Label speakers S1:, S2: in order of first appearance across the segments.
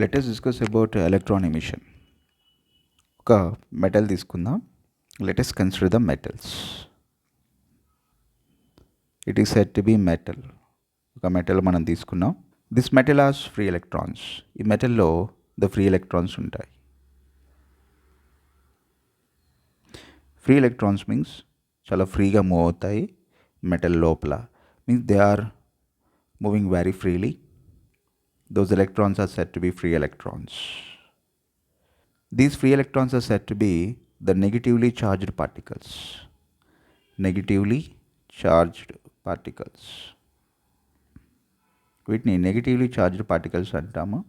S1: Let us discuss about electron emission. ఒక metal తీసుకుందాం. Let us consider the metals. It is said to be metal. ఒక metal మనం తీసుకున్నాం. This metal has free electrons. ఈ మెటల్లో the free electrons ఉంటాయి. Free electrons means చాలా ఫ్రీగా move అవుతాయి మెటల్ లోపల. Means they are moving very freely. Those electrons are said to be free electrons. These free electrons are said to be the negatively charged particles. Negatively charged particles. వీటిని negatively charged particles అంటాము.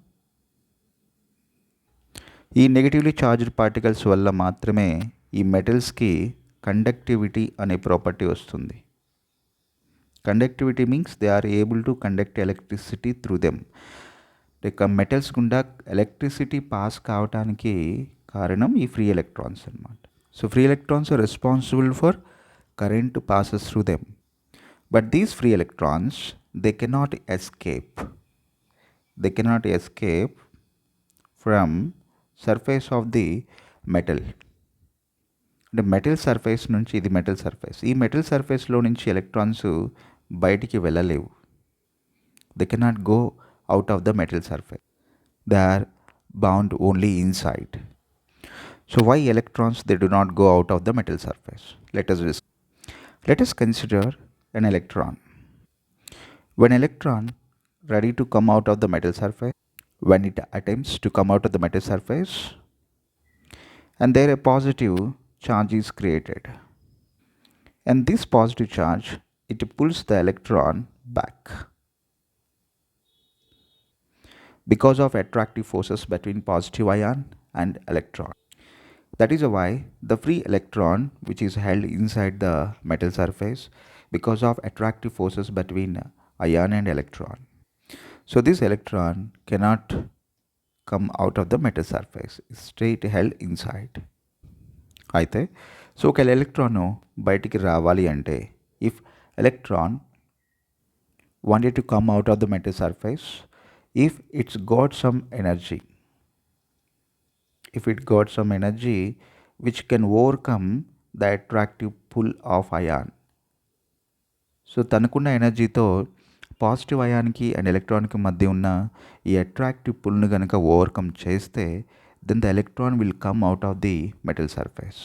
S1: ఈ negatively charged particles వల్ల మాత్రమే ఈ మెటల్స్కి conductivity అనే property వస్తుంది. Conductivity means they are able to conduct electricity through them. Metals గుండా ఎలక్ట్రిసిటీ పాస్ కావటానికి కారణం ఈ ఫ్రీ ఎలక్ట్రాన్స్ అన్నమాట. So free electrons are responsible for current passes through them. But these free electrons, they cannot escape. They cannot escape from surface of the metal. అంటే metal surface నుంచి ఇది metal surface. ఈ metal సర్ఫేస్లో నుంచి electrons బయటికి వెళ్ళలేవు. They cannot go out of the metal surface. They are bound only inside. So why electrons they do not go out of the metal surface? Let us consider an electron. When electron ready to come out of the metal surface, when it attempts to come out of the metal surface, and there a positive charge is created, and this positive charge it pulls the electron back because of attractive forces between positive ion and electron. That is why the free electron which is held inside the metal surface because of attractive forces between ion and electron. So this electron cannot come out of the metal surface. It's straight held inside. అయితే so ఒక electron బయటికి రావాలి అంటే if electron wanted to come out of the metal surface, if it's got some energy, if it got some energy which can overcome the attractive pull of ion. So తనకున్న ఎనర్జీతో positive అయాన్కి and ఎలక్ట్రాన్కి మధ్య ఉన్న ఈ attractive పుల్ను కనుక overcome చేస్తే then the electron will come out of the metal surface.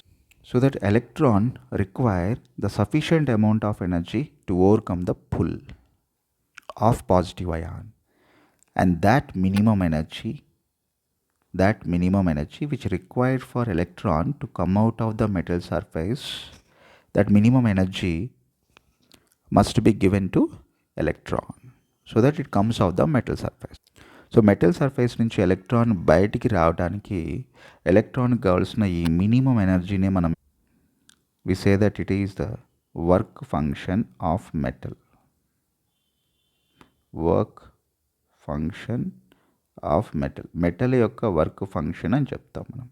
S1: So that electron require the sufficient amount of energy to overcome the pull of positive ion. And that minimum energy which required for electron to come out of the metal surface, that minimum energy must be given to electron so that it comes out the metal surface. So metal surface నుంచి electron బయటికి రావడానికి electron కావాల్సిన ఈ minimum ఎనర్జీనే మనం we say that it is the work function of metal. Work function of metal, metal యొక్క work function అని చెప్తాం మనం.